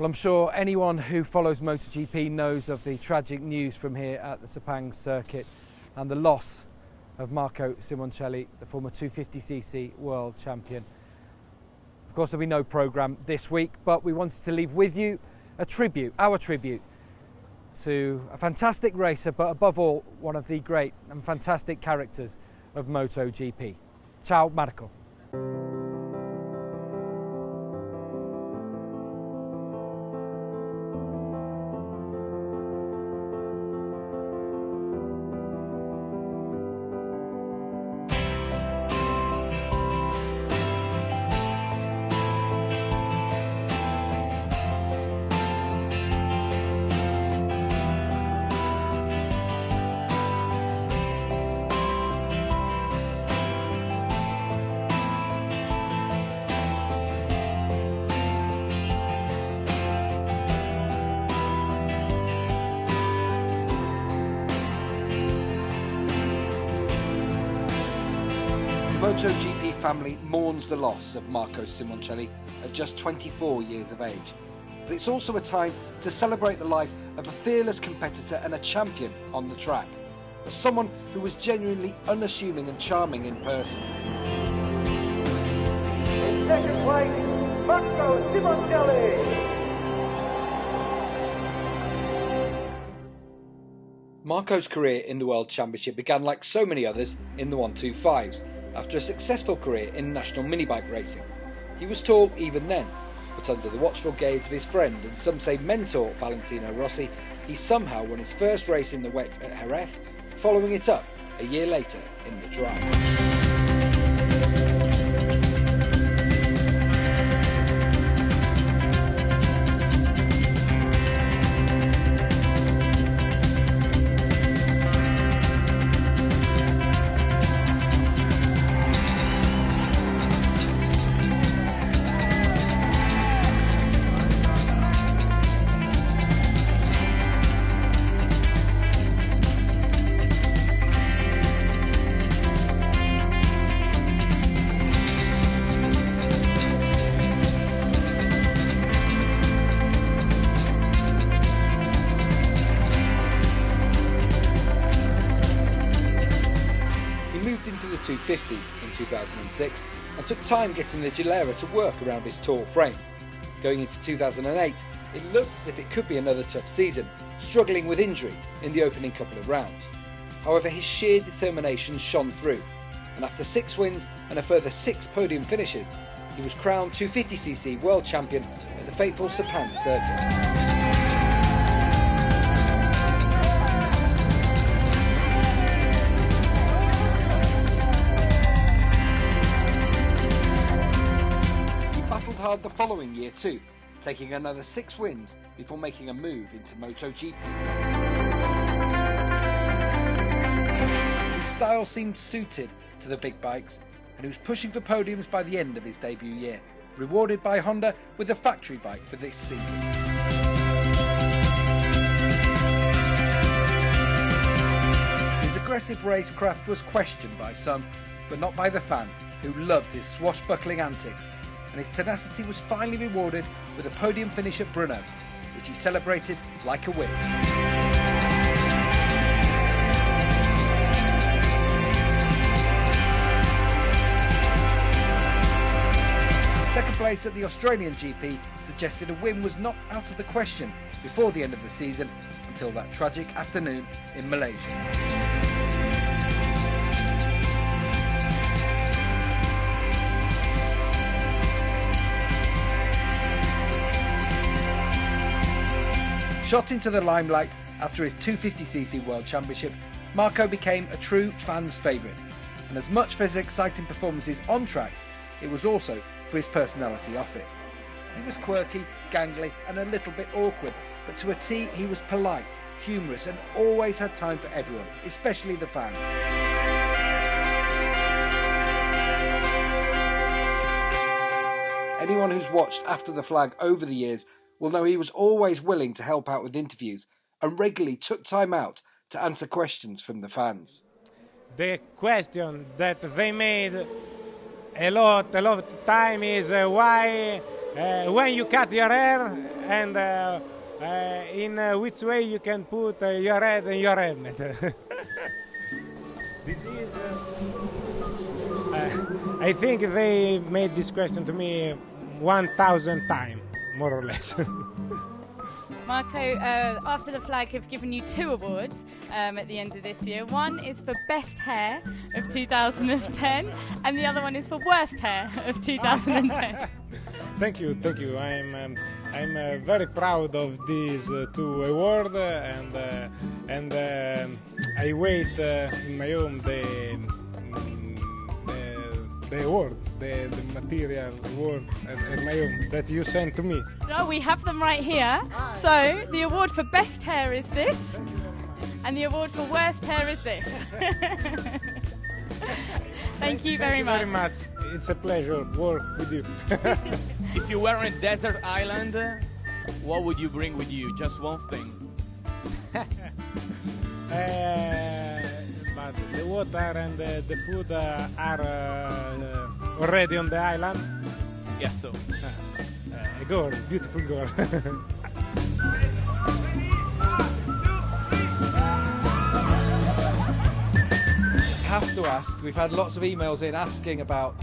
Well, I'm sure anyone who follows MotoGP knows of the tragic news from here at the Sepang circuit and the loss of Marco Simoncelli, the former 250cc world champion. Of course, there'll be no programme this week, but we wanted to leave with you a tribute, our tribute, to a fantastic racer, but above all, one of the great and fantastic characters of MotoGP. Ciao, Marco. The MotoGP family mourns the loss of Marco Simoncelli at just 24 years of age. But it's also a time to celebrate the life of a fearless competitor and a champion on the track. As someone who was genuinely unassuming and charming in person. In second place, Marco Simoncelli. Marco's career in the World Championship began like so many others in the 125s. After a successful career in national minibike racing. He was tall even then, but under the watchful gaze of his friend and some say mentor Valentino Rossi, he somehow won his first race in the wet at Jerez, following it up a year later in the dry. Into the 250s in 2006 and took time getting the Gilera to work around his tall frame. Going into 2008, it looked as if it could be another tough season, struggling with injury in the opening couple of rounds. However, his sheer determination shone through, and after 6 wins and a further 6 podium finishes, he was crowned 250cc world champion at the fateful Sepang circuit. Hard the following year too, taking another 6 wins before making a move into MotoGP. His style seemed suited to the big bikes, and he was pushing for podiums by the end of his debut year, rewarded by Honda with the factory bike for this season. His aggressive racecraft was questioned by some, but not by the fans, who loved his swashbuckling antics, and his tenacity was finally rewarded with a podium finish at Brno, which he celebrated like a win. Second place at the Australian GP suggested a win was not out of the question before the end of the season until that tragic afternoon in Malaysia. Shot into the limelight after his 250cc World Championship, Marco became a true fan's favourite, and as much for his exciting performances on track, it was also for his personality off it. He was quirky, gangly and a little bit awkward, but to a T he was polite, humorous and always had time for everyone, especially the fans. Anyone who's watched After the Flag over the years will know he was always willing to help out with interviews and regularly took time out to answer questions from the fans. The question that they made a lot of time is why when you cut your hair and in which way you can put your head in your helmet. This is. I think they made this question to me 1,000 times, more or less. Marco, after the flag have given you 2 awards at the end of this year. One is for best hair of 2010 and the other one is for worst hair of 2010. Thank you. I'm very proud of these 2 awards and I wait in my home the award, the material award at my home that you sent to me. No, we have them right here. So the award for best hair is this, and the award for worst hair is this. Thank you very much. Very much. It's a pleasure work with you. If you were on a desert island, what would you bring with you? Just one thing. But the water and the food are already on the island. Yes, so. A girl, beautiful girl. Have to ask, we've had lots of emails in asking about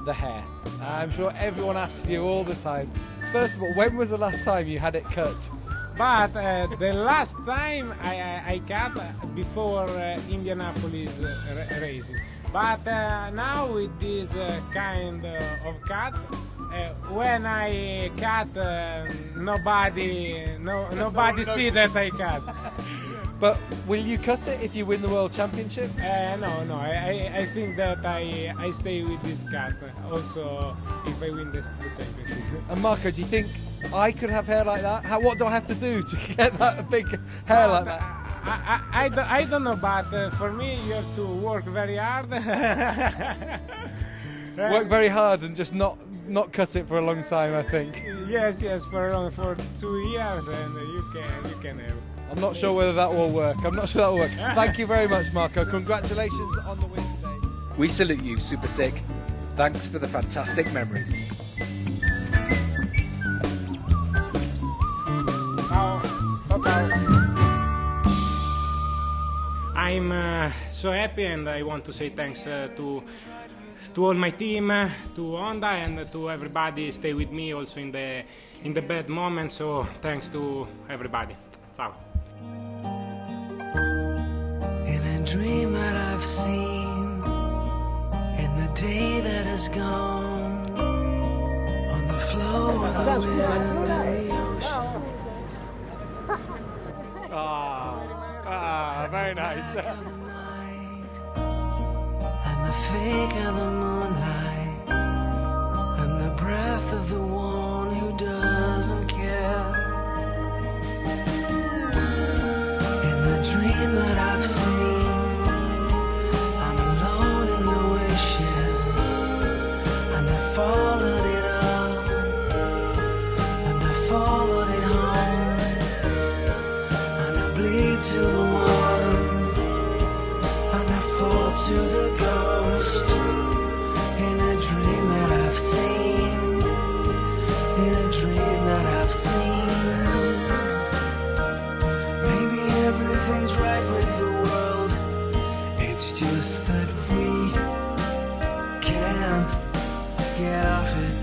the hair. I'm sure everyone asks you all the time. First of all, when was the last time you had it cut? But the last time I cut before Indianapolis racing. But now with this kind of cut, when I cut, nobody see that I cut. But will you cut it if you win the World Championship? No. I think that I stay with this cut also if I win the championship. And Marco, do you think I could have hair like that? What do I have to do to get that big hair like that? I don't know, but for me you have to work very hard. Work very hard and just not cut it for a long time, I think. Yes, for 2 years, and you can have. I'm not sure whether that will work. Thank you very much, Marco. Congratulations on the win today. We salute you, Super Sick. Thanks for the fantastic memories. I'm so happy, and I want to say thanks to all my team, to Honda, and to everybody stay with me also in the bad moments. So thanks to everybody. Ciao. In a dream that I've seen, in the day that is gone, on the flow of the wind and the ocean. Very nice. And the fake of the moonlight, and the breath of the one who doesn't care. In the dream that I've seen, I'm alone in the wishes, and I followed it up, and I followed it home, and I bleed to the one, and I fall to the ghost. In a dream that I've seen, in a dream that I've seen. Maybe everything's right with the world, it's just that we can't get off it.